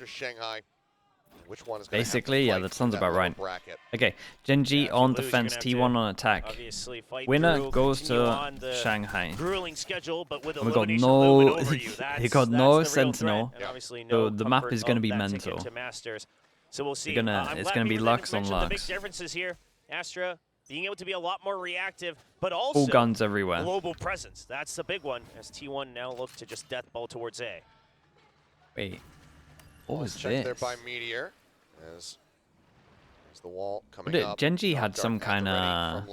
versus Shanghai. Which one is basically, yeah, that sounds about right. Bracket. Okay, GenG on defense, T1 on attack. Winner goes to Shanghai. Grueling schedule, but with We got elimination no, looming over you. he got no that's the real Sentinel, threat, and obviously so no the map is going to be comfort of that ticket mental. to Masters. So we'll see. It's gonna be Lux on The big Lux. differences here, Astra being able to be a lot more reactive, but also Full guns everywhere. global presence. That's the big one, as T1 now look to just death ball towards A. Wait, what was Checked there this? by Meteor. As the wall coming up. GenG had some kind of.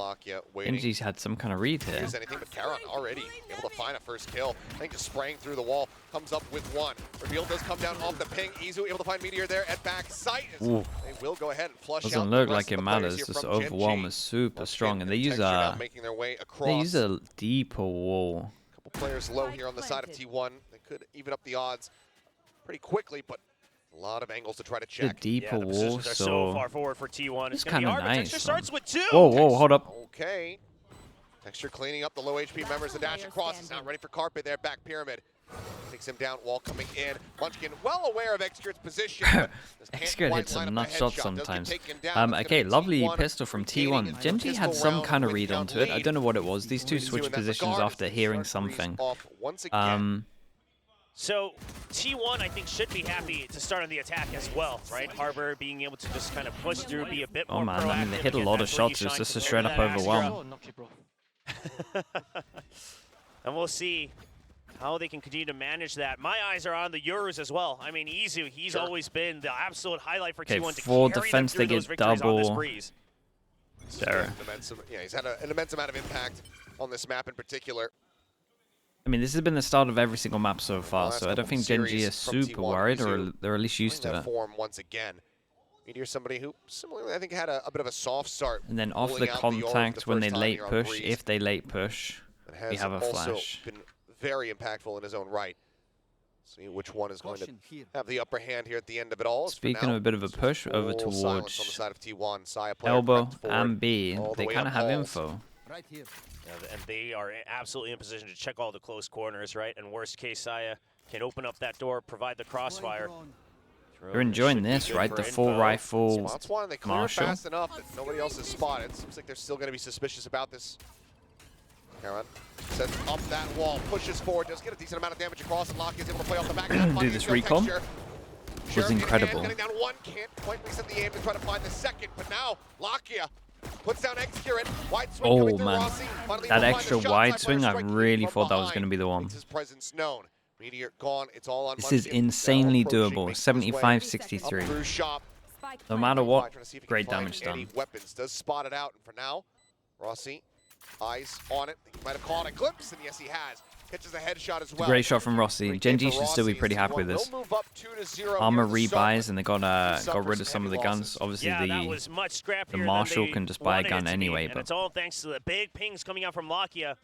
waiting. GenG's had some kind of read here. Use anything but Karon already able to find a first kill. I think just spraying through the wall, comes up with one. Reveal does come down off the ping. Izu able to find Meteor there at back sight. They will go ahead and flush Doesn't out look the like rest it of the players matters. here This from overwhelm GenG. is super strong, and they Texture use now a making their way across. they use a deeper wall. Couple players low here on the side of T1. They could even up the odds pretty quickly, but a lot of angles to try to It's a check. deeper wall, so far forward for T1. it's gonna be kind of hard, but nice. Texture starts with 2. Whoa, hold up. Okay. Texture cleaning up the low HP members. The dash across is now ready for Carpet there. Back pyramid. Takes him down. Wall coming in. Munchkin well aware of Xcure's position. Xcure hits some nut shots sometimes. Okay, lovely pistol from T1. GenG had some kind of read onto it. I don't know what it was. These two switched positions after hearing something. So T1, I think, should be happy to start on the attack as well, right? Harbor being able to just kind of push through, be a bit more man, proactive. I mean, they hit a lot of shots. It's just a straight up overwhelm. And we'll see how they can continue to manage that. My eyes are on the Euros as well. I mean, Izu, he's always been the absolute highlight for T1 to for carry defense, them through they those get victories on this double. breeze. Yeah, he's had an immense amount of impact on this map in particular. I mean, this has been the start of every single map so far, so I don't think GenG is super worried, or they're at least used to it. Form once again. Meteor, somebody who similarly, I think, had a bit of a soft start. And then off the contact when they late push, if they late push, we have a flash. Been very impactful in his own right. See which one is going to have the upper hand here at the end of it all. Speaking of a bit of a push over towards on the side of T1. elbow and B, they kind of have info. Right here. And they are absolutely in position to check all the close corners, right? And worst case, Saya can open up that door, provide the crossfire. You're enjoying this, right? The full rifle Spots one, they clear Marshall. fast enough that nobody else is spotted. Seems like they're still going to be suspicious about this. Karon sets up that wall, pushes forward, does get a decent amount of damage across, and Lock is able to play off the back. Dude, this recon was incredible. Getting down one, can't quite reset the aim to try to find the second, but now Lakia puts down Xcure. Wide swing coming through Rossi. That extra wide swing, I really thought that was going to be the one. His presence known. Meteor gone. It's all on This is insanely doable. 75-63. No matter what, great damage done. Weapons does spot it out, and for now, Rossi eyes on it. He might have caught a glimpse, and yes, he has. Catches a headshot as well. Great shot from Rossi. GenG should still be pretty happy with this. Armor rebuys, and they got rid of some of the guns. Obviously, the Marshall can just buy a gun anyway. But it's all thanks to the big pings coming out from Lakia.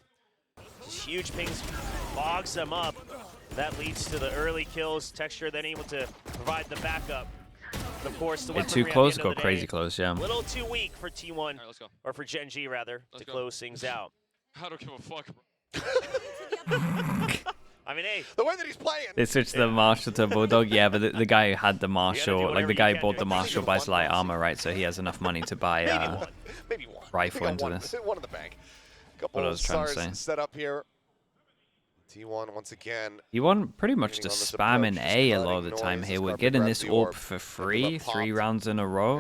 Just huge pings bogs them up. That leads to the early kills. Texture then able to provide the backup. And of course, the too close, go crazy close, yeah. A little too weak for T1, or for GenG rather, to close things out. I don't give a fuck, bro. I mean, hey. The way that he's playing. They switched the Marshall to Bulldog, yeah, but the guy who had the Marshall, like the guy who bought the Marshall buys light armor, right? So he has enough money to buy a rifle into this. One in the bank. What I was trying to say. Set up here. T1 once again. You want pretty much to spam in A a lot of the time here. We're getting this AWP for free, 3 rounds in a row.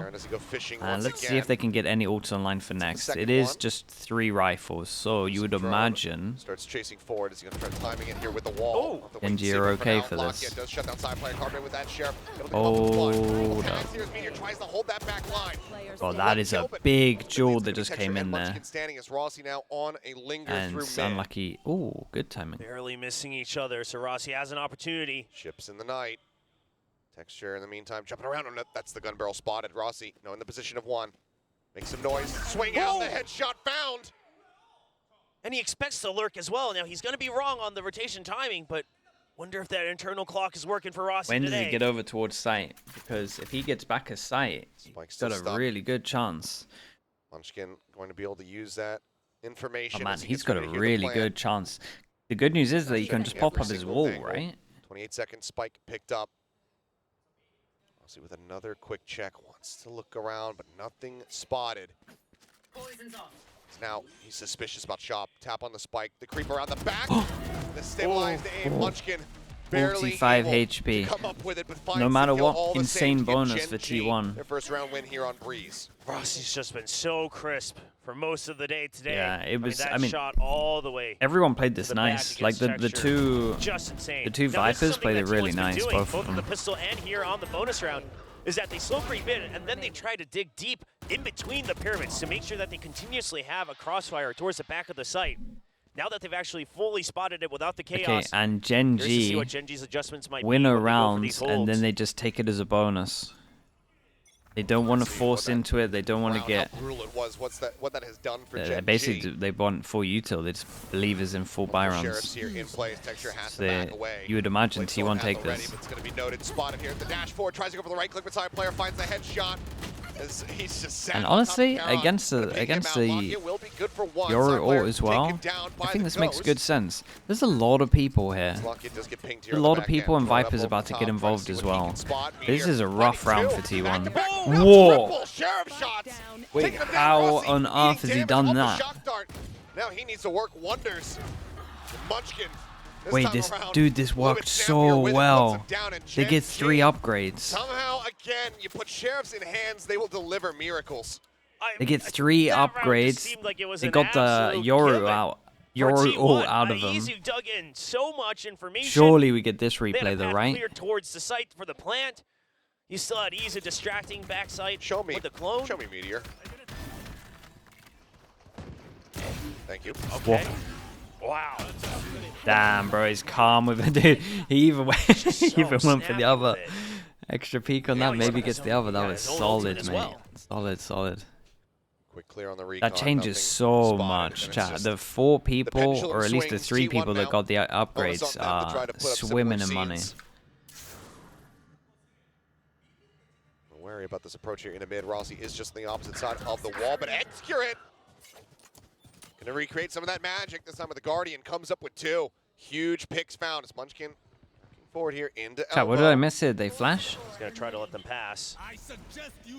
And let's see if they can get any ults online for next. It is just 3 rifles, so you would imagine starts chasing forward. Is he going to try timing in here with the wall? GenG are okay for this. Does shut down side player Carpet with that sheriff. Oh, tries to hold that back line. Oh, that is a big jewel that just came in there. Standing as Rossi now on a linger and through unlucky. Oh, good timing. Barely missing each other, so Rossi has an opportunity. Ships in the night. Texture in the meantime jumping around. Oh, no, that's the gun barrel spotted. Rossi, no, in the position of 1. Make some noise. Swing out. The headshot found. And he expects to lurk as well. Now, he's going to be wrong on the rotation timing, but wonder if that internal clock is working for Rossi When today. does he get over towards sight? Because if he gets back a sight, he's got a really good chance. Munchkin going to be able to use that information. Oh man, he's got a really good chance. The good news is that you can just pop up his wall, right? 28-second spike picked up. See with another quick check, wants to look around, but nothing spotted. Now he's suspicious about Shop. Tap on the spike, the creep around the back. The stabilized aim, Munchkin barely 45 able HP. to come up with it, but finds No matter the kill what, all the insane same to get bonus for GenG T1. Their first round win here on Breeze. Rossi's just been so crisp for most of the day today. Yeah, it was. I mean, that shot all the way. Everyone played this the back nice. against Like the two just insane. the two Now, this is Vipers something played that it really T1's been nice, doing, both of on the them. pistol and here on the bonus round, is that they slow creep in and then they try to dig deep in between the pyramids to make sure that they continuously have a crossfire towards the back of the site. Now that they've actually fully spotted it without the chaos. Okay, and Curious to see what GenG GenG's adjustments might win be a when they go for round these and then holds. they just take it as a bonus. They don't want to force into it. They don't want to get. How brutal it was. What that has done for GenG. Basically, they want full util. They just believe is in full buy Sheriff's rounds. here in place. Texture has So to back away. you would imagine Blake T1 has take already, this. but it's going to be noted. Spotted here at the dash forward. Tries to go for the right click, but side player finds the headshot. As he's just sat And on top of honestly, Charon. against Gonna the ping him out. Lockett will be good for one. Yoru Side player ult as well, taken down by I think the this makes Ghost. good sense. There's a lot of people here. Lockett does get pinged here A on the lot of back end. people and Throw it up Vipers over about the to top, get tries involved see as what he well. can spot. This Meteor, is a rough round for 22. T1. Back-to-back rounds, Whoa! triple Sheriff shots. Wait, Taking them down. how Rossi on eating earth has he damage done off the that? shock dart. Now he needs to work wonders. Munchkin. Wait, time this around, dude, this a little worked bit snappier so with it, well. puts him down, and They get GenG 3 upgrades. Somehow, again, you put Sheriffs in hands, they will deliver miracles. They get 3 that round just upgrades. seemed like it was They an got the absolute Yoru given out. for Yoru T1. ult out of them. Izu dug in so much information. Surely we get this They had replay a though, path right? clear towards the site for the plant. You still had Izu distracting backside Show me. with the clone. Show me, Meteor. Thank you. Okay. Wow. Damn, bro, he's calm with it, dude. He even went, So he even went for snappy the other. with it. Extra peek on Now that, he's maybe got gets his the own- other. That yeah, was his own solid, ultimate as mate. well. Solid, solid. Quick clear on the recon. That changes nothing so spotted, much, and it's chat. just The 4 people, pendulum or at least the swings, 3 T1 people that now. got the Onus upgrades on them to try are to put up swimming in similar money. scenes. Don't worry about this approach here in the mid. Rossi is just on the opposite side of the wall, but Excurate gonna recreate some of that magic. This time with the Guardian comes up with 2. Huge picks found. As Munchkin looking forward here into Chat, what did I miss here? They flash? He's gonna try to let them pass.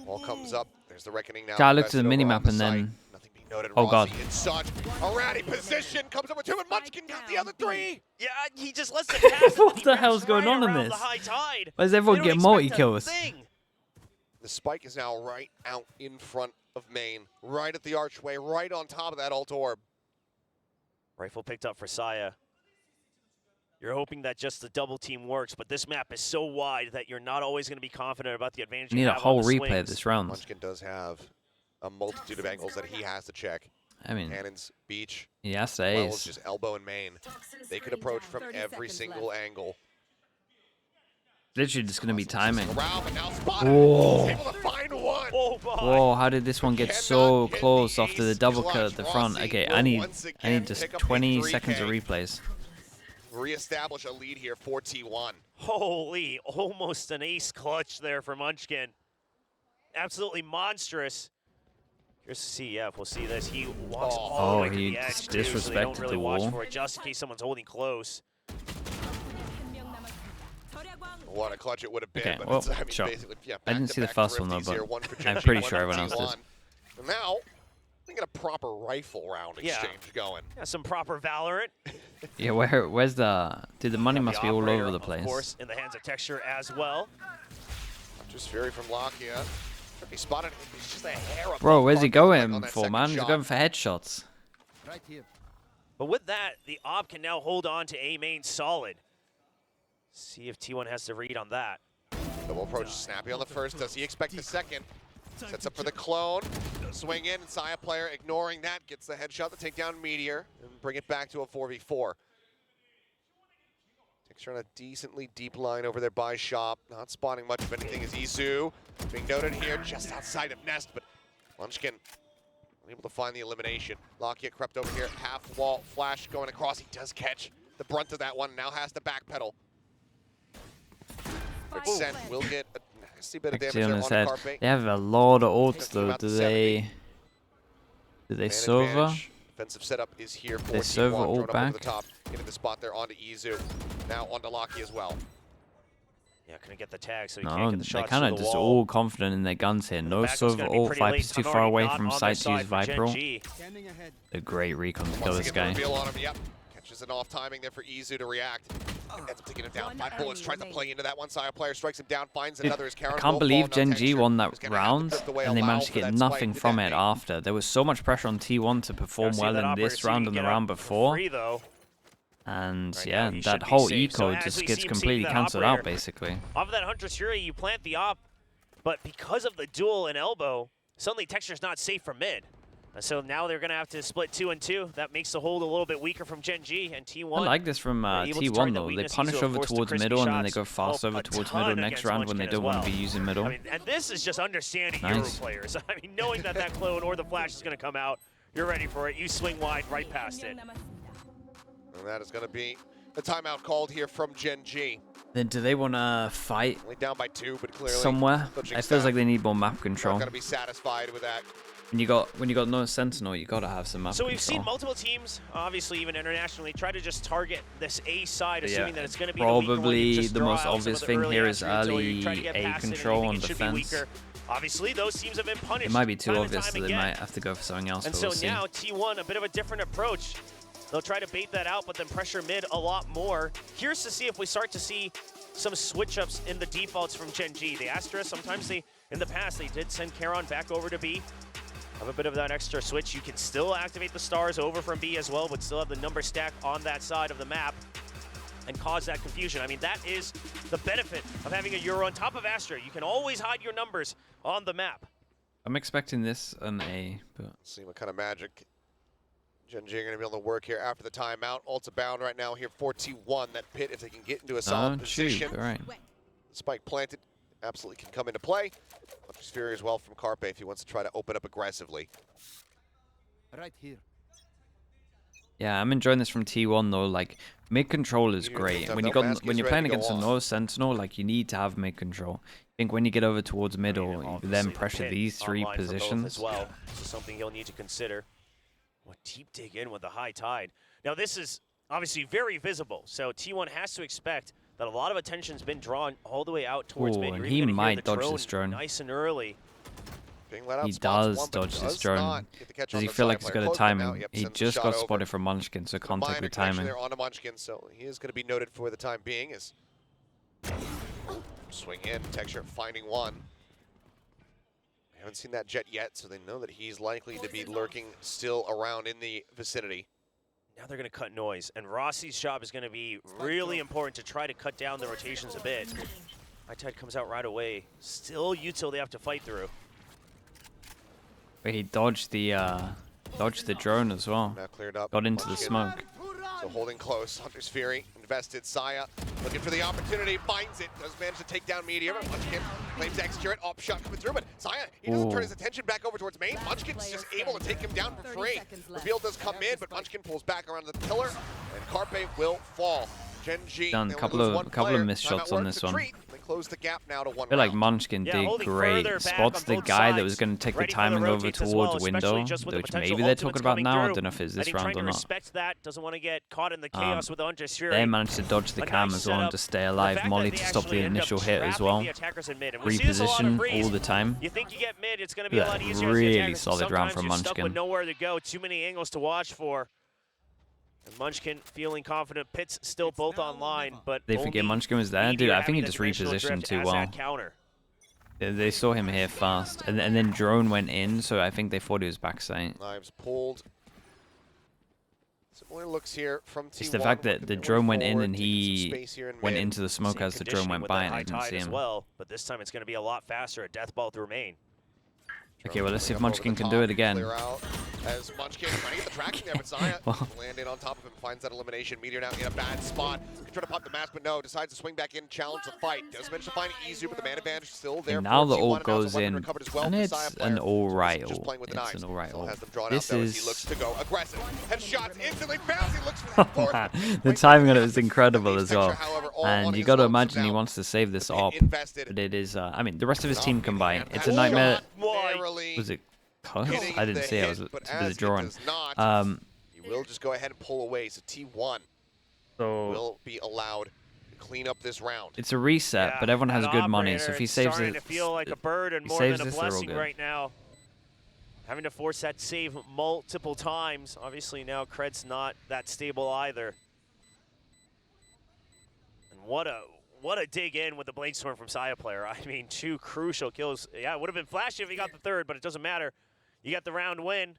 Ball comes up. There's the reckoning now. Chat, I looked at the Invested over minimap on the and site. then. Nothing being noted. Oh, Rossi God. in such a ratty position. Comes up with 2, and Munchkin got the other 3. Yeah, he just lets it pass. What and he the wraps hell's going right on in around this? The high tide. Why does They everyone don't get expect a multi-kills? thing. The spike is now right out in front of main, right at the archway, right on top of that ult orb. Rifle picked up for Saya. You're hoping that just the double team works, but this map is so wide that you're not always going to be confident about the advantage We need you a have whole on the replay of swings. this round. Munchkin does have a multitude of angles that he has to check. I mean, Cannons, beach, yes, well as ace. just elbow and main. They could approach from every single angle. Literally just going to be timing. Around, but now spotted. Whoa. Able to find one. Oh my. Whoa, how did this one get so Cannot get close the after the ace double clutch. cut at the front? Rossi Okay, will I need once again just pick up a 20 3K. seconds of replays. Reestablish a lead here for T1. Holy, almost an ace clutch there for Munchkin. Absolutely monstrous. Here's CF. We'll see this. He walks all the Oh, way to he the edge, just too, so they don't disrespected really the watch wall. for it just in case someone's holding close. What a clutch it would have been. Okay, but well, it's, I mean, sure. basically, yeah, I didn't see the back-to-back first one, though, thrifties here, but one for I'm GenG, pretty one sure for everyone else T1. did. And now, we get a proper rifle round Yeah. exchange going. Yeah, some proper Valorant. Yeah, where's the... Dude, the money Got must the be all operator, over the Of place. course, in the hands of Texture as well. Just Fury from Lockyer. He spotted him. He's just a hair up. Bro, on where's he Parker's leg on going that for, second man? He's shot. going for headshots. Right here. But with that, the op can now hold on to A main solid. See if T1 has to read on that. Double approach, snappy on the first. Does he expect the second? Sets up for the clone. Swing in, and Saya player ignoring that. Gets the headshot to take down Meteor and bring it back to a 4v4. Texture on a decently deep line over there by Shop. Not spotting much of anything is Izu. Being noted here just outside of Nest, but Munchkin unable to find the elimination. Lockyer crept over here, half wall, flash going across. He does catch the brunt of that one, now has to backpedal. Percent will get a nasty bit of damage Actually, on there his on head. Carpe. They have a lot of ults, Thinking though. about Do the they Man server? advantage. Defensive setup is here for They T1. server Thrown all up over back? the top, into the spot there onto Izu. Now onto Locky as well. Yeah, couldn't get the tag, so he can't get the they're shots kind to of the just wall. all confident in their guns here. No Back was sort gonna of be all. pretty 5 late. is too Time far already away not from on sight their to side use for Viperal. GenG. A great recon to kill Once this again, guy. the reveal on him, yep. Catches an off timing there for Izu to react. Ends up taking him down. 5 bullets, tries to play into that one side. Player strikes him down, finds another. I can't believe GenG won that round, and they managed to get nothing from it after. There was so much pressure on T1 to perform well in this round and the round before. And yeah, that whole eco just gets completely cancelled out, basically. Off of that Hunter's Fury, you plant the op, but because of the duel and elbow, suddenly Texture's not safe for mid. And so now they're going to have to split 2 and 2. That makes the hold a little bit weaker from GenG and T1. I like this from T1 though. They punish over towards middle and then they go fast over towards middle next round when they don't want to be using middle. I mean, and this is just understanding Euro players. I mean, knowing that that clone or the flash is going to come out, you're ready for it. You swing wide right past it. And that is going to be the timeout called here from GenG. Then do they want to fight Only down by 2, but clearly somewhere? It feels like they need more map control. Not going to be satisfied with that. When you got no Sentinel, you got to have some map control. So we've seen multiple teams, obviously even internationally, try to just target this A side, assuming that it's going to be probably the most obvious thing here is early A control on defense. Obviously, those teams have been punished. It might be too obvious, so they might have to go for something else. And so now T1, a bit of a different approach. They'll try to bait that out, but then pressure mid a lot more. Curious to see if we start to see some switch-ups in the defaults from GenG. The Astra, sometimes in the past, they did send Charon back over to B. Have a bit of that extra switch. You can still activate the stars over from B as well, but still have the number stack on that side of the map and cause that confusion. I mean, that is the benefit of having a Euro on top of Astra. You can always hide your numbers on the map. I'm expecting this an A, but see what kind of magic GenG are going to be able to work here after the timeout. Ulta bound right now here for T1. That pit, if they can get into a solid position. All right. Spike planted. Absolutely can come into play. Hunter's Fury as well from Carpe if he wants to try to open up aggressively. Right here. Yeah, I'm enjoying this from T1 though. Like mid control is great. When you're playing against a no Sentinel, like you need to have mid control. I think when you get over towards middle, you then pressure these 3 positions. As well. This is something you'll need to consider. What deep dig in with the high tide. Now this is obviously very visible, so T1 has to expect that a lot of attention's been drawn all the way out towards mid. And he might dodge this drone. Nice and early. He does dodge this drone. Does he feel like he's got a timing? Yep, he just got spotted from Munchkin, so can't take the timing. There onto Munchkin, so he is going to be noted for the time being. As swing in, Texture finding one. They haven't seen that jet yet, so they know that he's likely to be lurking still around in the vicinity. Now they're going to cut noise, and Rossi's job is going to be really important to try to cut down the rotations a bit. High tide comes out right away. Still util they have to fight through. But he dodged the drone as well. Now cleared up. Got into the smoke. So holding close. Hunter's Fury invested. Saya looking for the opportunity, finds it. Does manage to take down Meteor. Munchkin claims to execute. Op shot coming through, but Saya, he doesn't turn his attention back over towards main. Munchkin's just able to take him down for free. Reveal does come in, but Munchkin pulls back around the pillar, and Carpe will fall. GenG done a couple of missed shots on this one. They close the gap now to 1 I feel like round. Munchkin did great. Spots the guy that was going to take the timing over towards window, which maybe they're talking about now. I don't know if it's this round or not. That doesn't want to get caught in the chaos with the Hunter's Fury. They managed to dodge the cam as well and to stay alive. Molly to stop the initial hit as well. Reposition all the time. You think you get mid, it's going to be a lot easier. Really solid round from Munchkin. With nowhere to go, too many angles to watch for. And Munchkin feeling confident. Pits still both online, but they forget Munchkin was there. Dude, I think he just repositioned too well. They saw him here fast, and then drone went in, so I think they thought he was backside. Knives pulled. Similar looks here from T1. It's the fact that the drone went in and he went into the smoke as the drone went by and I didn't see him. Well, but this time it's going to be a lot faster. A death ball through main. Okay, well, let's see if Munchkin can do it again. As Munchkin trying to get the tracking there, but Saya landing on top of him, finds that elimination. Meteor now in a bad spot. Can try to pop the mask, but no, decides to swing back in, challenge the fight. Does manage to find Izu, but the man advantage still there. And now the ult goes in, and it's an alright ult. It's an alright ult. This is... He looks to go aggressive. Headshots instantly bounce. He looks for the fourth. The timing on it was incredible as well. And you got to imagine he wants to save this op, but it is, I mean, the rest of his team can buy it. It's a nightmare. Was it cuss? I didn't see it. It was a drawing. He will just go ahead and pull away. So T1 will be allowed to clean up this round. It's a reset, Yeah, but everyone has that good money, so operator, if he it's saves starting it, to feel like a burden he more saves than a this, they're all blessing good. right now. Having to force that save multiple times. Obviously now Cred's not that stable either. And what a dig in with the Bladestorm from Saya player. I mean, 2 crucial kills. Yeah, it would have been flashy if he got the 3rd, but it doesn't matter. You got the round win.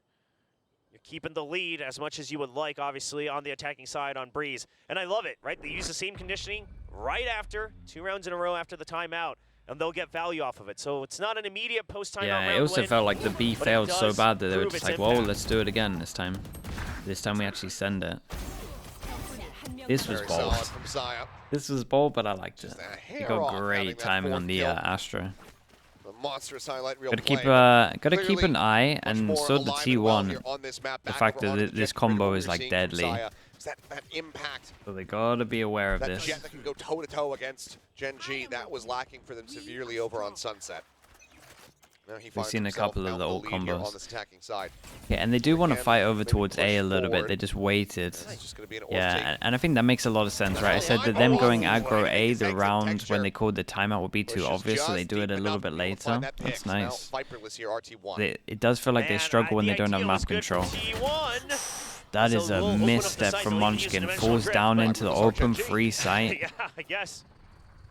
You're keeping the lead as much as you would like, obviously, on the attacking side on Breeze. And I love it, right? They use the same conditioning right after, 2 rounds in a row after the timeout, and they'll get value off of it. So it's not an immediate post-timeout round Yeah, it also win, felt like the B but it failed so does bad that they were prove just its like, whoa, impact. let's do it again this time. This time we actually send it. This was Very bold. solid from Saya. This was bold, but I liked it. Just a He hair got off having great that timing 4th on the kill. Astra. The monstrous highlight reel Gotta play, keep but gotta keep clearly an eye, much and more so the alive and well T1. here on this map. The Back fact over that onto this Jet, combo what is we're like seeing from deadly. Saya. It's that impact, So they gotta be aware of that this. Jet that can go toe to toe against GenG. That was lacking for them severely over on Sunset. Now he finds seen a himself couple of out the in old lead here combos. on this attacking side. Yeah, and they do want to Again, fight over maybe towards push A a little bit. forward. They just waited. It's just going to be an Yeah, overtake. and I think that makes a lot of sense, right? I said that them going aggro A the round when they called the timeout would be too Pushes obvious, so they just do it deep a little enough bit to be able to later. find that That's pick. Now nice. Viperless here, RT1. It does feel like they Man, struggle when the they don't have idea map was good for control. T1. That So is we'll a open up the misstep site from so we can use Munchkin. dimensional Falls drift, down but- into the open free site. Yeah, I guess.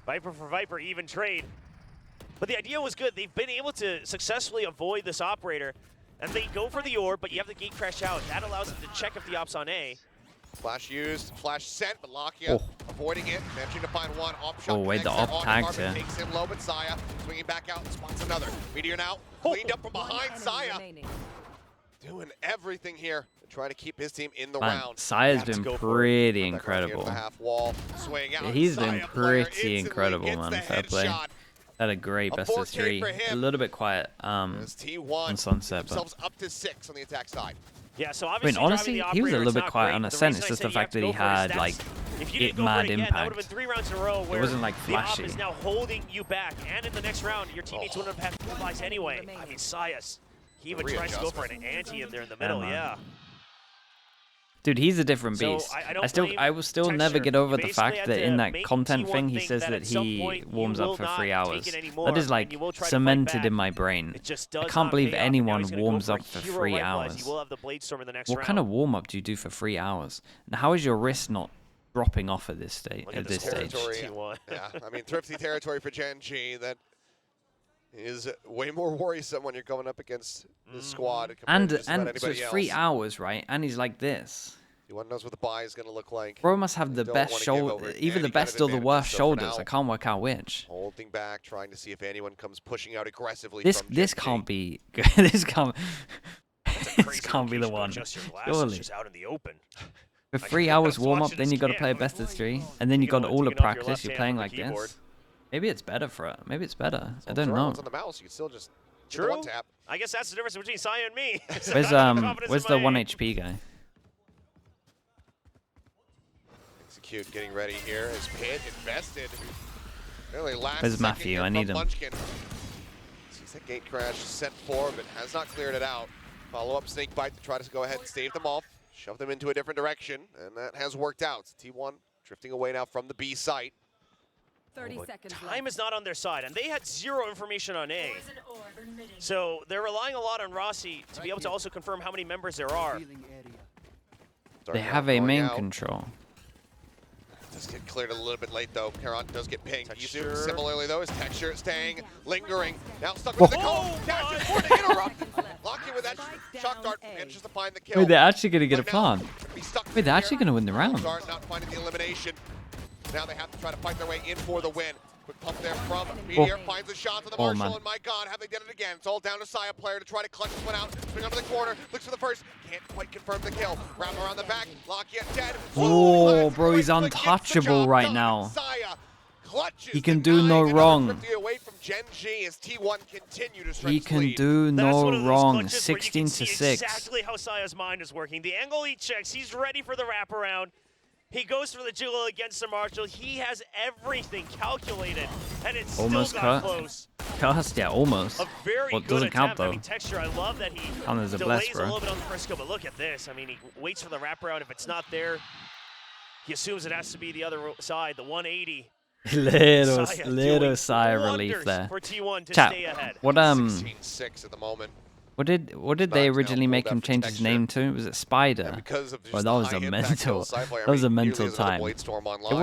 Viper for Viper, even trade. But the idea was good. They've been able to successfully avoid this operator, and they go for the orb, but you have the gate crash out. That allows them to check if the op's on A. Flash used, flash sent, but Lakia avoiding it, managing to find one op shot. Oh, wait, the connects there op on tagged Carbon, her. takes him low, but Saya swinging back out and spots another. Meteor now cleaned up from behind Saya, doing everything here to try to keep his team in the Man, round. Saya's Have to been go for it. pretty Come back around here to incredible. the half wall, swing out. He's been Saya player pretty instantly incredible, gets man. the Fair play. headshot. Had a great A best of 4K 3. for him. A little bit quiet As T1 on Sunset, but themselves up to 6 on the attack side. Yeah, so I obviously mean, honestly, driving the he was a operator, little it's bit not quiet great. on The Ascent. reason It's I just said the you have fact to that he go for it is had that's- like if you didn't it go for mad it again, that impact. would have been 3 rounds in a row where It wasn't like the op flashy. is now holding you back, and in the next round, your teammates wouldn't have had to realize anyway. I mean, Sayas, he even tries to go for an anti in there in the middle, man. yeah. Dude, he's a different So, beast. I don't blame I will still never Texture. get over You the basically fact had that to in that make content T1 thing he think says that that at some he point you warms will up for not 3 take hours. it anymore, That is and like you will try to fight cemented back. in my brain. It just I does can't not believe pay off, and now anyone he's gonna go warms for a up for hero 3 rifle as hours. He will have the Bladestorm in the next What round. kind of warm up do you do for 3 hours? And how is your wrist not dropping off at this stage? Look At this this stage, territory. T1. Yeah, I mean, thrifty territory for GenG. That is way more worrisome when you're going up against this squad compared and to just about so anybody it's 3 else. hours, right? And he's like this. T1 knows what the buy is going to look like. Bro must have the Don't best wanna give shoulder, over either any the kind best of or the advantage, worst so for shoulders. now- I can't work out which. Holding back, trying to see if anyone comes pushing out aggressively. This from this GenG. can't be good. This can't. That's a This crazy can't be the location to one. adjust your glasses Surely. just out in the open. For Like, 3 I hours was warm up, watching then this you got to camp, play like, best of 3, and then you taking got off- all the taking off your practice. left You're hand playing on like the keyboard. this. Maybe it's better for it. Maybe it's better. I So don't throw know. ones on the mouse, you can still just hit the True. one tap. I guess that's the difference between Saya and me. Where's the 1 HP guy? Execute getting ready here. His pit invested. Really last Where's second Matthew? here I from need him. Munchkin. Sees that gate crash sent forward, but has not cleared it out. Follow up snake bite to try to go ahead and stave them off. Shove them into a different direction, and that has worked out. T1 drifting away now from the B site. 30 seconds Time is not on their side, and they had 0 information on A. So they're relying a lot on Rossi to be able to also confirm how many members there are. Healing area. They Starting have out, a going main out. control. Does get cleared a little bit late though. Karan does get pinged. Texture. Isu similarly though, his texture staying, lingering. Now stuck with the cone. Oh, Dashes my. forward to interrupt. Lock in with that shock dart. Manages to find the kill. Wait, they're actually gonna get a But now, plant. he's stuck Wait, they're here. actually gonna win the round. Dart not finding the elimination. Now they have to try to fight their way in for the win. Quick pump there from Meteor. Finds a shot to the Oh, Marshall, man. and my God, have they done it again? It's all down to Saya player to try to clutch this one out. Swing onto the corner, looks for the first, can't quite confirm the kill. Wrap around the back, Lakia dead. Oh, Last bro, he's quick, gets the untouchable job right done. now. Saya clutches He can the do no 9, wrong. another 50 away from GenG as T1 continue to stretch He the can lead. do That's no one of those wrong. clutches where you 16 can to see 6. exactly how Saya's mind is working. The angle he checks, he's ready for the wraparound. He goes for the jiggle against the Marshall. He has everything calculated, and it still Almost got cut. close. Cast, yeah, almost. A very Well, it good doesn't count, attempt. I though. mean, Texture, I love that he Count as a delays bless, a bro. little bit on the first kill, but look at this. I mean, he waits for the wraparound. If it's not there, He assumes it has to be the other side, the 180. little sigh of relief there. For T1 to Chat, stay ahead. what 16-6 at the moment. What did they originally make him change his name to? Was it Spider? Because of Well, that was a mental. That was a mental time.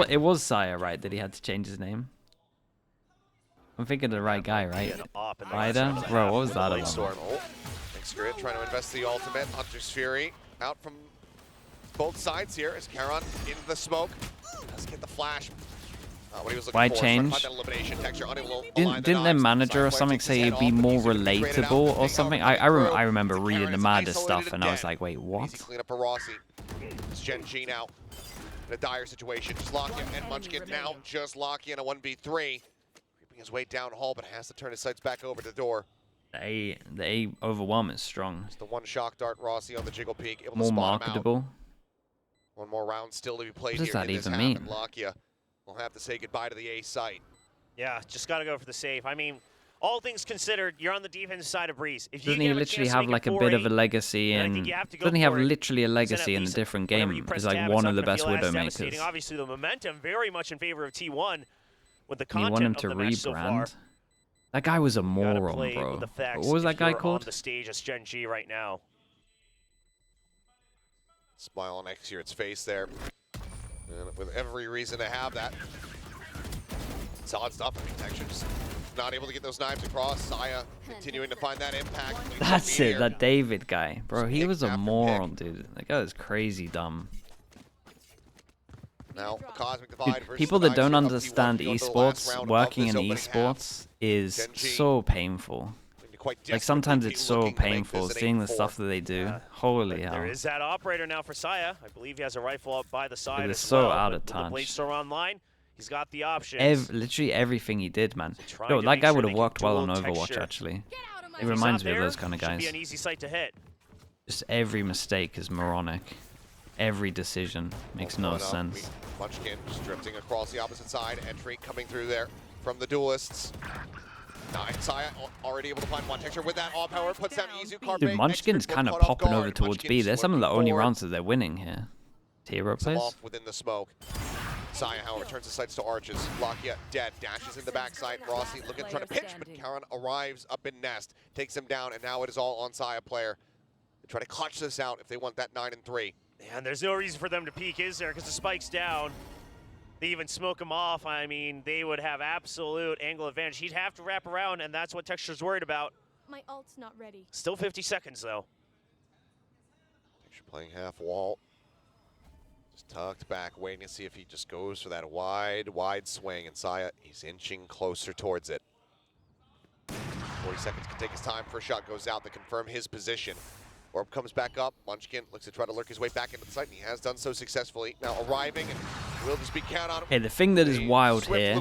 It was Sire, right? That he had to change his name. I'm thinking of the right guy, right? Spider? Bro, what was that about? Thanks, Grid, trying to invest the ultimate. Hunter's Fury out from both sides here as Charon into the smoke. Doesn't get the flash. What he was looking Why for. change? Didn't their manager or something say it'd be more relatable or something? I remember reading the Madness stuff and I was like, wait, what? Easy clean up for Rossi. It's GenG now in a dire situation. Just Locky and Munchkin now. Just Locky in a 1v3. Creeping his way down hall, but has to turn his sights back over the door. The A overwhelm is strong. It's the one shock dart. Rossi on the jiggle peak. Able More to spot marketable. him out. One more round still to be played What does here. that in this even half, mean? and Lakia will have to say goodbye to the A site. Yeah, just got to go for the save. I mean, all things considered, you're on the defensive side of Breeze. If Doesn't he literally have like a bit of a legacy in? Doesn't he have literally a legacy in a different game? He's like one of the best Widowmakers. Obviously, the momentum very much in favor of T1 with the You want him content to of the match so far. rebrand? That guy was a Gotta moron, play bro. with the facts What was if that guy you're called? on the stage as GenG right now. Smile on next year its face there. And with every reason to have that. Solid stuff. I mean, Texture just not able to get those knives across. Saya continuing to find that impact. That's it, that David guy. Bro, he was a moron, dude. That guy was crazy dumb. Now, Cosmic Divide versus People that don't Dicer, understand T1 going to the last esports, round working of in this opening half. esports is GenG so painful. Quite Like sometimes it's so desperately looking to make painful this an seeing the 8-4. stuff that they do. Holy hell. There is that operator now for Saya. I believe he has a rifle up by the side. It is as so well, out but of with the touch. Blade Storm online. He's got the options. Literally everything he did, man. Trying Yo, to that make guy sure would they have can worked well on dual Overwatch, texture. actually. Get out of my It He's reminds not me of there, those kind of should guys. be an easy site to hit. Just every mistake is moronic. Every decision makes no sense. Munchkin just drifting across the opposite side. Entry coming through there from the duelists. Saya already able to find one texture with that all power. Puts down Izu. Dude, Munchkin's kind of popping over towards B. They're some of the only rounds that they're winning here. Hero plays. Off within the smoke. Saya, however, turns his sights to arches. Lakia dead. Dashes in the backside. Rossi looking trying to pitch, but Karan arrives up in Nest. Takes him down, and now it is all on Saya player. They try to clutch this out if they want that 9-3. And there's no reason for them to peek, is there? Because the spike's down. They even smoke him off. I mean, they would have absolute angle advantage. He'd have to wrap around, and that's what Texture's worried about. My ult's not ready. Still 50 seconds, though. Texture playing half wall. Just tucked back, waiting to see if he just goes for that wide swing. And Saya, he's inching closer towards it. 40 seconds can take his time. First shot goes out to confirm his position. Orb comes back up. Munchkin looks to try to lurk his way back into the site, and he has done so successfully. Now arriving, and will just be count on him. Hey, the thing that is wild here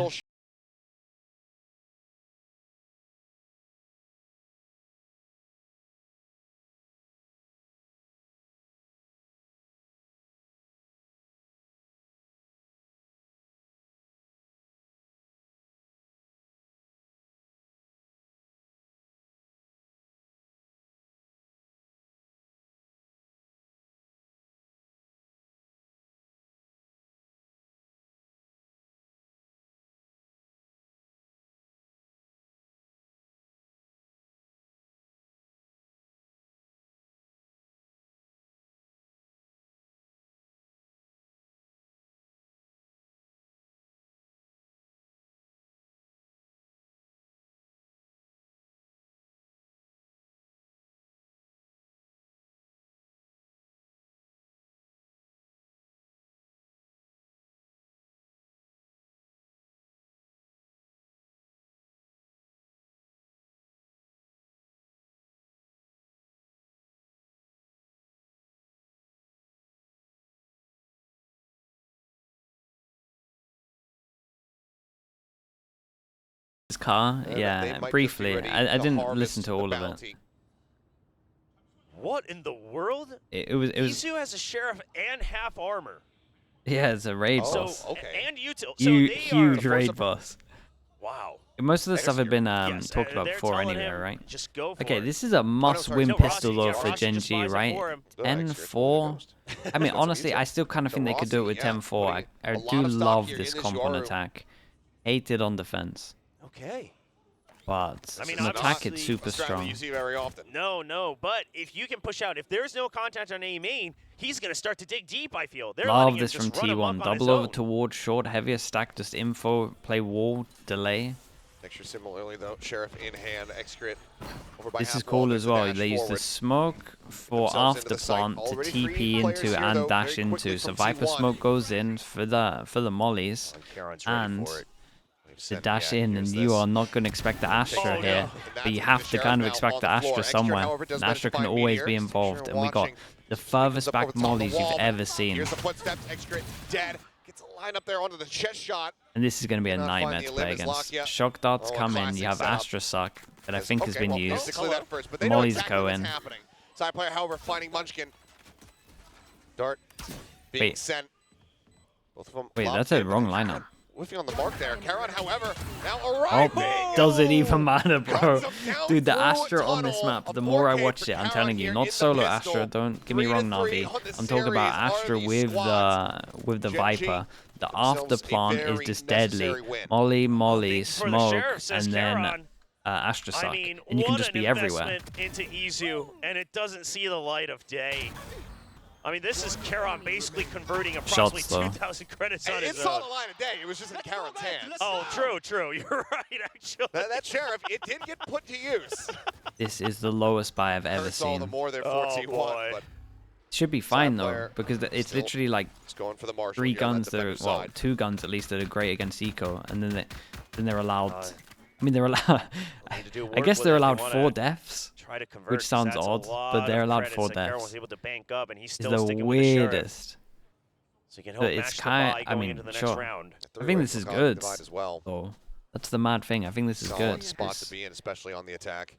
his car. Yeah, briefly. I didn't listen to all of it. What in the world? It was. Izu has a sheriff and half armor. Yeah, it's a raid Oh, boss. So, okay. and util. So they Huge are raid boss. Wow. Most of the stuff had been Yes, talked about they're before telling anyway, him, right? Just go for Okay, it. this is a must-win no, pistol Rossi, though yeah, for Rossi just GenG, buys it right? for him. N4. I mean, honestly, I still kind of think they could do it with 10-4. I do love this comp on attack. Hate it on defense. Okay. But I mean, on attack, it's obviously, super A strategy strong. you see very often. No, but if you can push out, if there's no contact on A main, he's going to start to dig deep, I feel. They're Love letting him this from just run him up T1. on his Double over own. towards short, heavier stack, just info, play wall, delay. Extra similarly though, Sheriff in hand, Excrit over by This is half wall, cool there's as a well. dash They use the forward. smoke for Themselves into after the site. plant to Already TP three players into here, and though, dash very quickly into. So from Viper T1. smoke goes in for the mollies. Karon's ready And for it. to dash in, and you are not going to expect the Astra Oh, here, no. but you have to kind of expect the Astra somewhere. And Astra can always be involved, and we got the furthest back mollies you've ever seen. Here's the footsteps, Excrit dead. Gets a line up there onto the chest shot. And this is going to be a Cannot find nightmare the to play limits, against. Lakia. Shock darts Oh, a come in, classic you have setup. Astra suck, that I think has Okay, been well, used. basically that first, but they know Mollies exactly go what's in. happening. Side player, however, finding Munchkin. Dart being Wait. sent. Both of them. Wait, locked that's a in, but wrong Karon lineup. whiffing on the mark there. Karon, however, now Oh, arriving. does it even matter, bro? Cuts him down Dude, the through Astra on this tunnel. map, A the more I 4K watch for it, I'm Karon telling you, here not in the solo pistol. Astra, don't get me 3-3 wrong, on Navi. this I'm talking about series. Astra Are these with squads? the GenG Viper. The after themselves a plant is very just deadly. necessary win. Molly, Big for the smoke, Sheriff, says and then Karon. Astra I suck. mean, And you can what just an be everywhere. investment into Izu, and it doesn't see the light of day. I mean, this is Karon basically converting approximately though. 2,000 credits on It his saw own. the line of day. It was just in Karon's hands. Oh, true. You're right, actually. That Sheriff, it did get put to use. This is the lowest buy I've ever Saw the seen. more there Oh, 14-1, boy. but Should be fine Side though, player because it's still literally like it's going for the Marshall 3 here on guns that that are, defensive well, side. 2 guns at least that are great against eco, and then they're allowed. I mean, they're allowed. Need to do I work guess with they're it if they allowed wanna 4 deaths. Try to convert, Which sounds that's a odd, lot but they're of allowed credits 4 that Karon deaths. was able to bank up, and he's It's still the sticking with the Sheriff. weirdest. So you can So help it's match the kind. buy I going mean, into the next sure. round. I think this is good. Divide as well. Though that's the mad thing. I think this is Solid good. spot to be in, especially on the attack.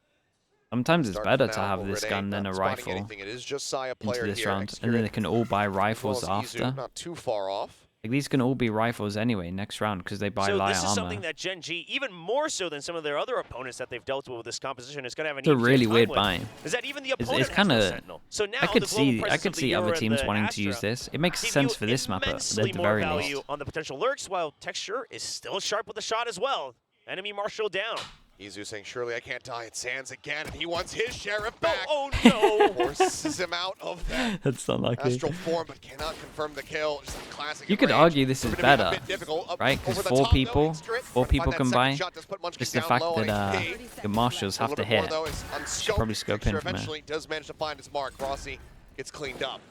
Sometimes it's Start better from to now, have this Overday gun than not a spotting rifle anything. It is just Saya into player this here. round, and then they can all buy rifles as well as Izu, after. not too far off. Like these can all be rifles anyway next round because they buy So light this is armor. something that GenG, even more so than some of their other opponents that they've dealt with this composition, is going to have an It's a easier really time weird with. buy. Is that even the It's opponent kind has no of. Sentinel? So now I could the global see. I presence could of the see other Euro and teams the wanting to use Astra this. It makes give sense you for this map immensely at the more very value least. on the potential lurks, while Texture is still sharp with the shot as well. Enemy Marshall down. Izu saying, surely I can't die. It's Sands again, and he wants his Sheriff back. Oh no! Forces him out of that That's unlucky. astral form, but cannot confirm the kill. Just a classic You could range. argue this is Gonna be a better, bit difficult. Up right? Because over the 4 top, though, people, Excrit. 4 Trying to people find that can second buy. shot, does put Munchkin Just the down fact low on that HP. your marshals A have little to bit more, hit. though, is unscoped. Probably scope Texture in from there. eventually does manage to find his mark. Rossi gets cleaned up.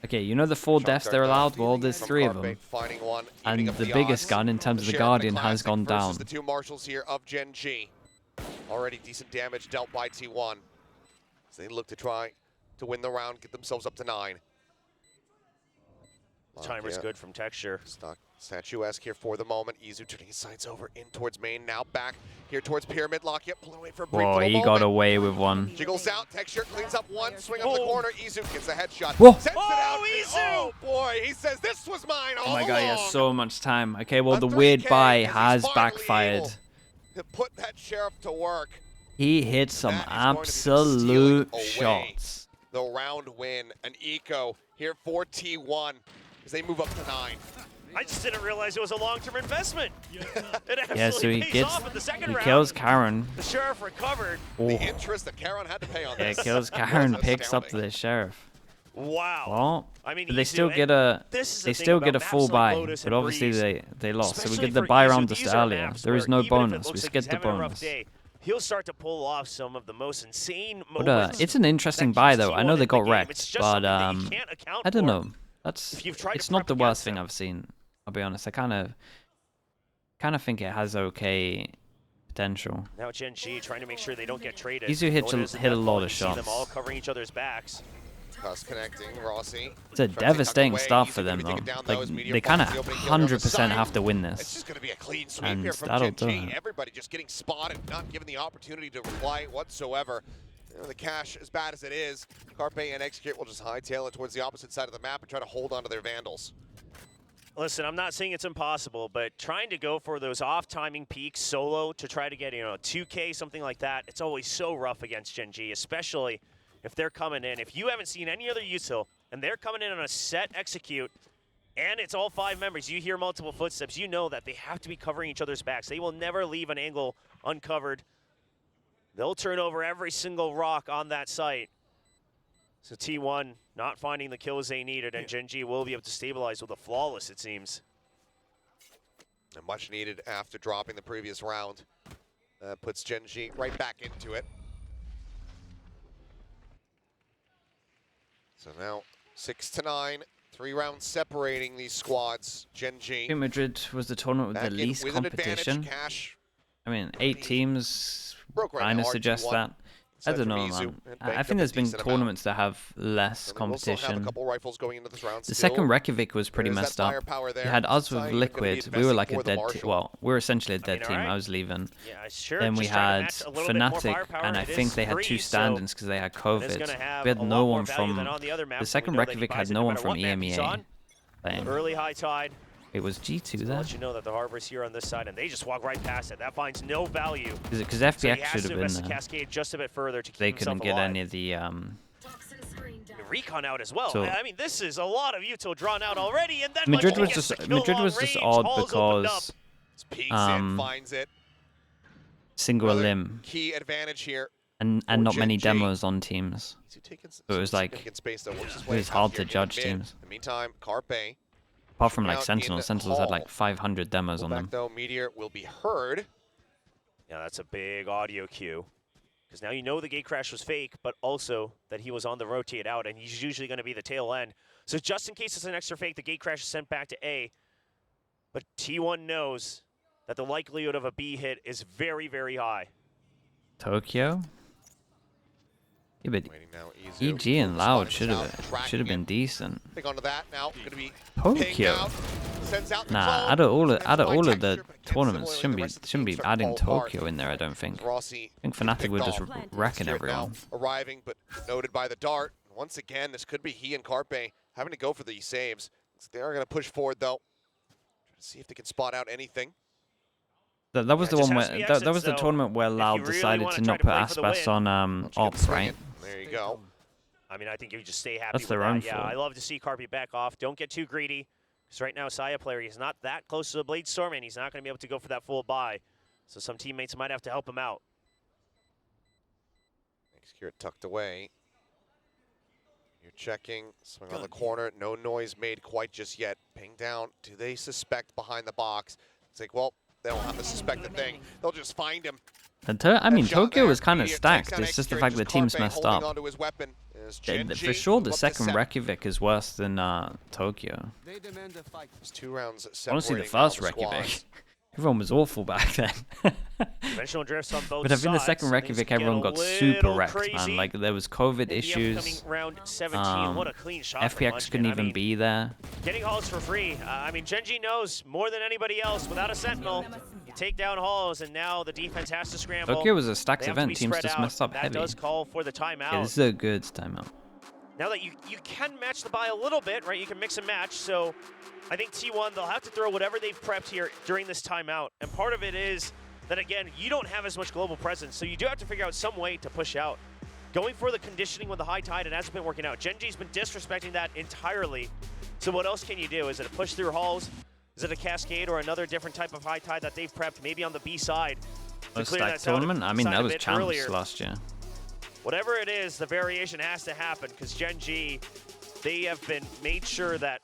Okay, you know the 4 deaths they're allowed? Well, there's From 3 of Carpe, them. finding one, And evening up the the biggest odds. gun in terms of the Sheriff, Guardian has classic gone versus down. the 2 marshals here of GenG. Already decent damage dealt by T1. So they look to try to win the round, get themselves up to 9. Timer's good from Texture. Stock statuesque here for the moment. Izu turning his sights over in towards main. Now back here towards pyramid. Lock it, pulling away for a brief Whoa, little he moment. got away with one. Jiggles out. Texture cleans up one. Swing up the Oh. corner. Izu gets a headshot. Whoa. Sends it Oh, out. Izu! Oh boy, he says this was mine all Oh my god, he has along." so much time. Okay, well, A the weird 3K buy as he's has finally backfired. able to put that Sheriff to work. He hit some That is going to be absolute stealing away shots. The round win, an eco here for T1 as they move up to 9. I just didn't realize it was a long-term investment. It absolutely Yeah, so he pays gets, off in the second he round. kills Karen. The Sheriff recovered. Oh, The interest that Karon had to pay on yeah, this. kills Karen, was picks up astounding. the sheriff. Wow. Well, I mean, but they Izu, still and get a this is the they thing still about get a maps full like buy, Lotus but and obviously Breeze, they lost. So we especially get the for buy Izu, round these just are earlier. maps There is where no even if it bonus. We looks just like get he's the having a rough bonus. day, he'll start to pull off some of the most insane But moments. it's an interesting that buy keeps though. I T1 know in they the got game. wrecked, It's just but something that you can't account I don't for. know. That's If you've tried to it's not the prep worst against thing them. I've seen. I'll be honest. I kind of think it has okay potential. Now GenG trying to make sure they don't get traded. Izu hit Lotus a and hit a Deathball, lot you of see them shots. all covering each other's backs. Cuss connecting, Rossi. It's a Trying to devastating tuck away. start Izu for them gonna be though. taken down, though, Like as Meteor they kind of finds the opening down on the 100% side. have to win It's this. just going to be a clean sweep And here from that'll do GenG. it. Everybody just getting spotted, not given the opportunity to reply whatsoever. You know, the cash, as bad as it is, Carpe and Excrit will just hightail it towards the opposite side of the map and try to hold on to their Vandals. Listen, I'm not saying it's impossible, but trying to go for those off-timing peaks solo to try to get, 2K, something like that, it's always so rough against GenG, especially if they're coming in. If you haven't seen any other util and they're coming in on a set execute, and it's all 5 members, you hear multiple footsteps, you know that they have to be covering each other's backs. They will never leave an angle uncovered. They'll turn over every single rock on that site. So T1 not finding the kills they needed, and GenG will be able to stabilize with a flawless, it seems. And much needed after dropping the previous round. Puts GenG right back into it. So now 6-9, 3 rounds separating these squads. GenG. Madrid was the tournament with the least competition. I mean, 8 teams kind of suggest that. I don't know, man. I think there's been tournaments that have less competition. The second Reykjavik was pretty messed up. You had us with Liquid. We were like a dead team. Well, we were essentially a dead team. I was leaving. Then we had Fnatic, and I think they had 2 stand-ins because they had COVID. We had no one from... The second Reykjavik had no one from EMEA playing. Early high tide. It was G2 there. I'll let you know that the Harbor's here on this side, and they just walk right past it. That finds no value. Because FPX should have been there. Cascade just a bit further to keep they couldn't get any of the recon out as well. So, I mean, this is a lot of util drawn out already, and then Madrid was just odd because finds it. Single limb key advantage here, and not many demos on teams. So it was like it was hard to judge teams. In the meantime, Carpe. Apart from like Sentinels had like 500 demos on them. Though Meteor will be heard. Yeah, that's a big audio cue. Because now you know the gate crash was fake, but also that he was on the rotate out, and he's usually going to be the tail end. So just in case it's an extra fake, the gate crash is sent back to A. But T1 knows that the likelihood of a B hit is very, very high. Tokyo? Yeah, but EG and Loud should have been decent. Onto that now. Gonna be Tokyo. Nah, out of all of the tournaments, shouldn't be adding Tokyo in there. I don't think. I think Fnatic were just wrecking everyone. Arriving, but noted by the dart. Once again, this could be he and Carpe having to go for these saves. They are gonna push forward though. Try to see if they can spot out anything. That was the one where that was the tournament where Loud decided to not put Aspas on ops, right? There you go. I mean, I think you just stay happy That's with their that. own Yeah, fault. I love to see Carpe back off. Don't get too greedy. Because right now, Saya player, he's not that close to the Blade Storm, and he's not going to be able to go for that full buy. So some teammates might have to help him out. Execute tucked away. You're checking. Swing on the corner. No noise made quite just yet. Ping down. Do they suspect behind the box? It's like, well, they don't have to suspect a thing. They'll just find him. I mean, Tokyo was kind of stacked. It's just the fact the team's messed up. For sure, the second Reykjavik is worse than Tokyo. Honestly, the first Reykjavik. Everyone was awful back then. Conventional drifts on both but I think the second sides. Reykjavik, everyone got super wrecked, man. Like, there was COVID issues. Round 17. What a clean shot FPX couldn't even be there. Getting halls for free. I mean, GenG knows more than anybody else. Without a sentinel, you take down halls, and now the defense has to scramble. Tokyo was a stacked event. Teams just messed up heavy. That does call for the timeout. Yeah, this is a good timeout. Now that you can match the buy a little bit, right? You can mix and match. So I think T1, they'll have to throw whatever they've prepped here during this timeout. And part of it is that, again, you don't have as much global presence. So you do have to figure out some way to push out. Going for the conditioning with the high tide, it hasn't been working out. GenG's been disrespecting that entirely. So what else can you do? Is it a push through halls? Is it a cascade or another different type of high tide that they've prepped, maybe on the B side? A stacked tournament? I mean, that was champs last year. Whatever it is, the variation has to happen because GenG, they have been made sure that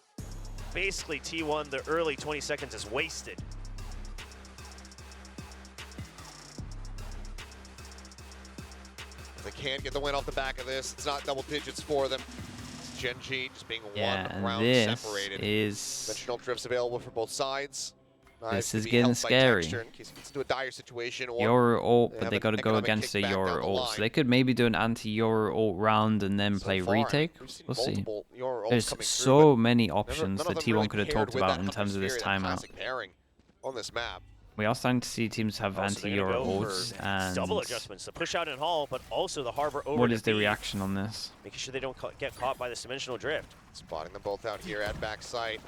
basically T1, the early 20 seconds is wasted. They can't get the win off the back of this. It's not double digits for them. It's GenG just being one round separated. Conventional drifts available for both sides. This is getting scary. In case it gets into a dire situation, or Yoru ult, but they got to go against the Yoru ult. So they could maybe do an anti-Yoru ult round and then play retake. We'll see. There's so many options that T1 could have talked about in terms of this timeout. On this map. We are starting to see teams have anti-Yoru ults, and double adjustments, the push out in Hall, but also the Harbor over. What is the reaction on this? Making sure they don't get caught by this dimensional drift. Spotting them both out here at backside.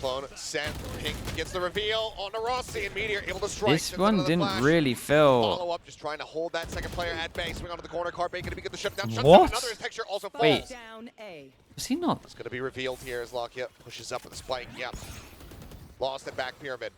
clone sent. Pink gets the reveal on Rossi, and Meteor able to strike. This one didn't really feel. Follow up, just trying to hold that second player at bay. Swing onto the corner. Carpe going to be good. The shutdown. What? Another Texture also falls. Wait. Down A. Was he not? It's going to be revealed here as Lakia pushes up with a spike. Yep. Lost at back pyramid.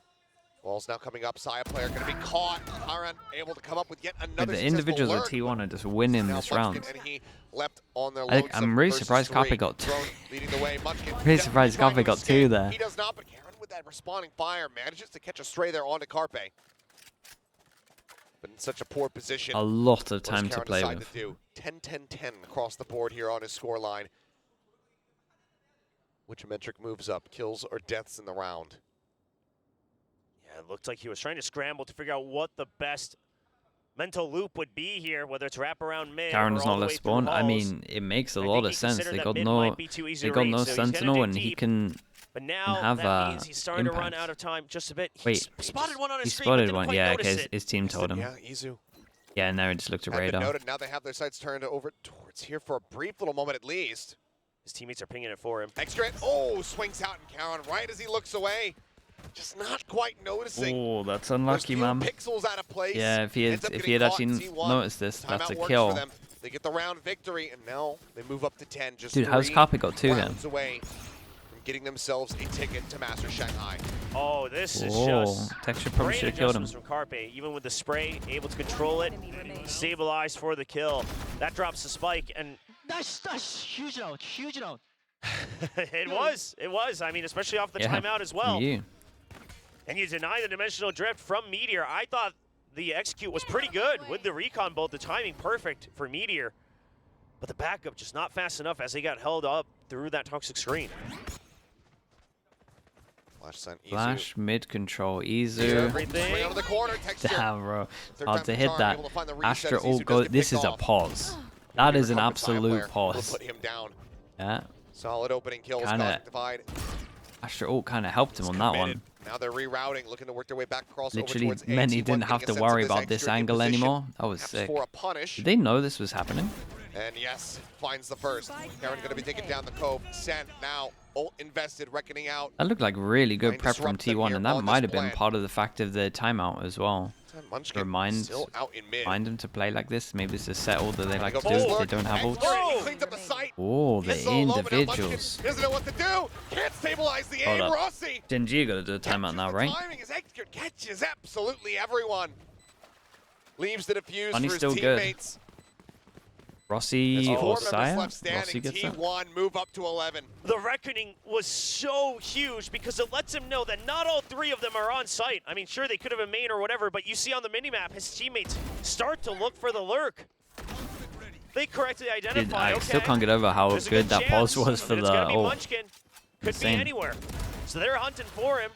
Wall's now coming up. Saya player going to be caught. Aran able to come up with yet another. The individuals at T1 are just winning this round. And he leapt on their I'm really surprised Carpe got two. Leading the way. Really surprised Carpe got two there. He does not, but Karen with that responding fire manages to catch a stray there onto Carpe. But in such a poor position. A lot of time to play with. 10-10-10 across the board here on his scoreline. Which metric moves up? Kills or deaths in the round? Yeah, it looked like he was trying to scramble to figure out what the best mental loop would be here, whether it's wrap around mid. Karen's not left spawn. I mean, it makes a lot of sense. They got no sentinel, and he can. But now have that means he's starting impact. to run out of time just a bit. Wait, he spotted one on his he screen, but spotted didn't one. quite Yeah, notice okay, it. his team told him. Yeah, Izu. Yeah, now he just looked at Had been radar. noted. Now they have their sights turned over towards here for a brief little moment at least. His teammates are pinging it for him. Extra. Oh, swings out and Karen right as he looks away. Just not quite noticing. Oh, that's unlucky, man. Pixels out of place. Yeah, if he had actually noticed this, that's a kill. They get the round victory, and now they move up to 10. Just Dude, how's Carpe got two then? Away from getting themselves a ticket to Master Shanghai. Oh, this is Whoa, just Texture probably great should have killed him. adjustments from Carpe. Even with the spray, able to control it, stabilize for the kill. That drops the spike, and That's huge round, huge round. it was. I mean, especially off the timeout as well. And you deny the dimensional drift from Meteor. I thought the execute was pretty good with the recon bolt. The timing perfect for Meteor. But the backup just not fast enough as they got held up through that toxic screen. Flash mid control, Izu. Damn, bro. Hard to hit that. Astra ult go. This is a pause. That is an absolute pause. Put him down. Yeah. Solid opening kills. Astra ult kind of helped him on that one. Now they're rerouting, looking to work their way back across. Literally, many didn't have to worry about this angle anymore. That was sick. Did they know this was happening? And yes, finds the first. Karen going to be taking down the cove. Sent now. Ult invested, reckoning out. That looked like really good prep from T1, and that might have been part of the fact of the timeout as well. Remind them to play like this. Maybe it's a set ult that they like to do if they don't have ults. Oh, the individuals. Doesn't know what to do. Can't stabilize the aim. Rossi. GenG got to do a timeout now, right? Timing is executed. Catches absolutely everyone. Leaves the defuse for his still teammates. Good. Rossi or Saya? Rossi gets that. T1 move up to 11. The reckoning was so huge because it lets him know that not all three of them are on site. I mean, sure, they could have been main or whatever, but you see on the minimap, his teammates start to look for the lurk. They correctly identify. Dude, I still can't get over how good that pause was for the ult. Munchkin. Could be anywhere. So they're hunting for him.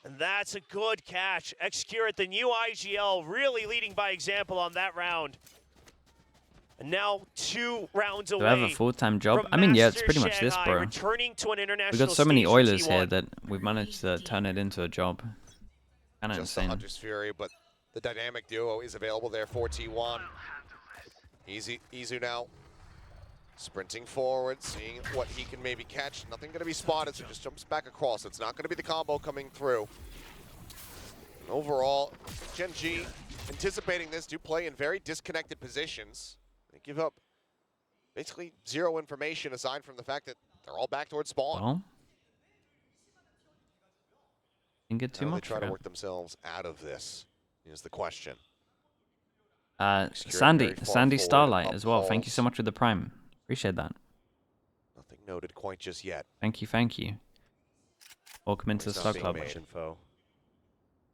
And that's a good catch. Xcure, the new IGL, really leading by example on that round. And now 2 rounds away. Do I have a full-time job? I mean, yeah, it's pretty much this, bro. Returning to an international We've got so many Oilers T1. here that we've managed to turn it into a job. Kind of insane. Hunter's Fury, but the dynamic duo is available there for T1. Izu now sprinting forward, seeing what he can maybe catch. Nothing going to be spotted, so just jumps back across. It's not going to be the combo coming through. And overall, GenG, anticipating this, do play in very disconnected positions. They give up basically 0 information aside from the fact that they're all back towards spawn. Well, didn't get too much. They try to work themselves out of this is the question. Sandy Starlight as well. Thank you so much for the Prime. Appreciate that. Nothing noted quite just yet. Thank you. Welcome into the Slug Club. Info.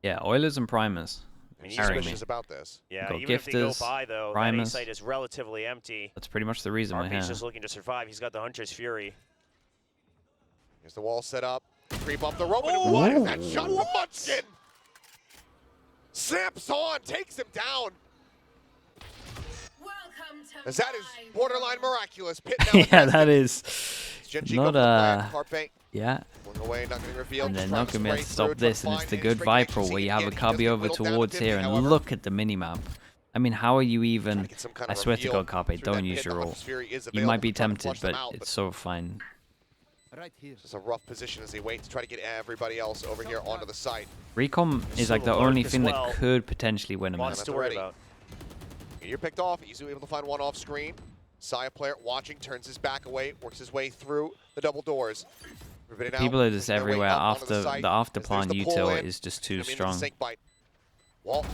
Yeah, Oilers and Primers. I mean, suspicious about this. Yeah, Got even if they go gifters, by, though, primers. that A site is relatively empty. That's pretty much the reason we're here. RP's just looking to survive. He's got the Hunter's Fury. Here's the wall set up. Creep up the rope. And what is that shot from Munchkin? Snaps on, takes him down. As that is borderline miraculous. Pit now yeah, that is not yeah. Away, not and they're not going to be able to stop this, and it's the good Viper where you have a Carpe over towards here, and look at the minimap. I mean, how are you even... I swear to God, Carpe, don't use your ult. You might be tempted, but it's so fine. Right here. Just a rough position as they wait to try to get everybody else over here onto the site. Recon is like the Lurk only as thing well. that could potentially win a Lots match. to worry about. You're picked off. Izu able to find one off screen. Saya player watching, turns his back away, works his way through the double doors. People are just everywhere after the after plan util is just too strong. Wall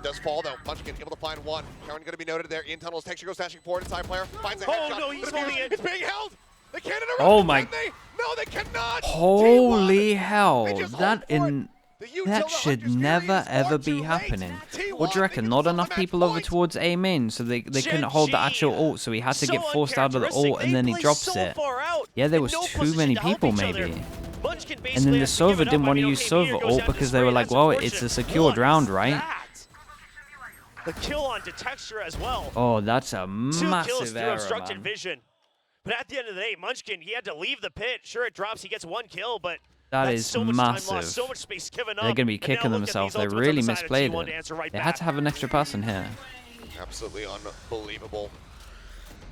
does fall though. Munchkin able to find one. Karen going to be noted there. In tunnels. Texture goes dashing forward. Inside player finds a headshot. Oh no, he's holding it. It's being held. They can't interrupt. Oh it, my! can they? No, they cannot. Holy T1. hell! They just That hold for in it. The util, that the should Hunter's never Fury is ever far be too late. happening. T1, What do you reckon? they Not can enough match people over point. towards A main, so they couldn't hold the actual ult, so he had to So get forced out of the ult, and then he drops so it. far out, Yeah, there in was no too position many to help people each other. maybe. Munchkin And basically then the has to give Sova it up. didn't I want to mean, use okay, Meteor Sova goes ult down to because they were spray, like, that's well, it's unfortunate. a secured What round, is right? that? The kill on Detexture as well. Oh, that's a 2 massive kills through error, obstructed man. vision. But at the end of the day, Munchkin, he had to leave the pit. Sure, it drops, he gets 1 kill, but That that's is so much time massive. lost, so much space given up. They're going to be And now kicking look at themselves. these They ultimates on really the side of misplayed G1 to it. answer right They back. had to have an extra person here. Absolutely unbelievable.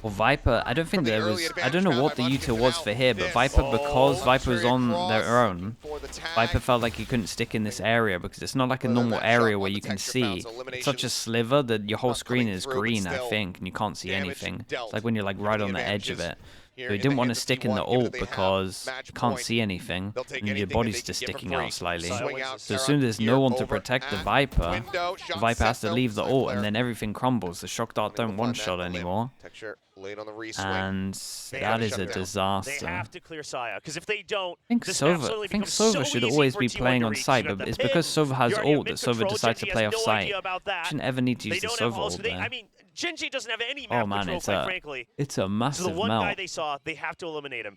Well, Viper, I don't think From the there early was. I advantage don't know found what by the Munchkin util was now. for here, but This- Viper, Oh, because Viper was luxury on cross their own, for the tag. Viper felt like he couldn't stick in this area because it's not like a Well, then normal that shot area on where the you can texture see. bounce, It's such a eliminations sliver that your whole not screen coming is through, but green, I still think, and you can't see damage anything. dealt. It's like when you're like right on the edge of it. Here So he in didn't the want to hands of stick in the T1, given ult they have because match you can't point. see anything, They'll take and your anything that body's they just can get for sticking free. out slightly. Swing out, So as Karan soon as there's here no one to over protect the at Viper, window, shot Viper has set, to leave the side ult, player. and then everything crumbles. The shock dart Unable don't to find one-shot that limb. anymore, Texture late on the reswing. and They that have to is shut a it down. They disaster. have to clear Saya, because if they don't, I think this map Sova, suddenly I think becomes so Sova should easy always for be T1 playing to on reach. site, You got but the it's pit, because Sova has you're already ult that mid-control. Sova decides to GenG play has off no site. idea about that. Shouldn't ever need to They use the don't have Sova ults. ult They, there. I mean, GenG doesn't have any Oh map man, control, quite frankly. it's a So massive the one guy melt. they saw, they have to eliminate him.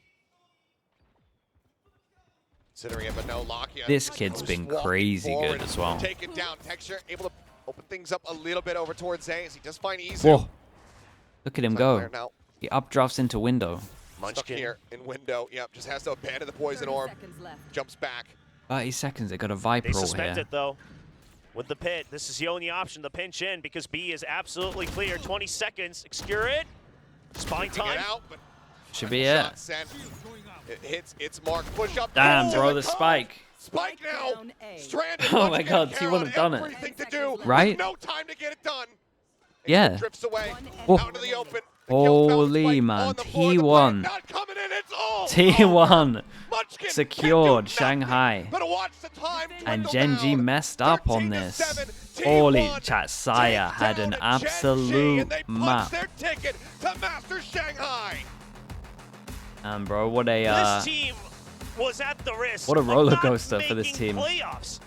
Considering it, but no, Lakia This kid's been walking crazy forward, good as well. Take it down. Texture able to open things up a little bit over towards A as he does find Izu. Whoa! Look at him Side go. player now He updrafts into window. stuck Munchkin. here in window. Yep, just has to abandon the poison 30 orb. seconds left. Jumps back. 30 seconds. They got a Viper They ult suspect here. it, though. With the pit, this is the only option, the pinch in, because B is absolutely clear. 20 seconds, secure it. Spine Taking time. it out, but Should be it. shot sent. It hits its mark. Push up. Damn, Oh, bro, the the cone. spike. Spike now. Down A. Stranded. Oh my Munchkin God, and he would've Karen, done it. everything to do. Right? No time to get it done. Yeah. Drifts away. Oh. Out into the open. The kill bounce Holy spike man, on the floor. The play T1. not coming in, it's all. T1 Munchkin secured can do nothing Shanghai. but watch the time And dwindle GenG down. messed up on 13-7. this. T1 Holy chat, Saya take had down an GenG, absolute and they punch map. their ticket to Master Shanghai. And bro, what a This team was at the risk what a of roller not coaster for this making team. playoffs.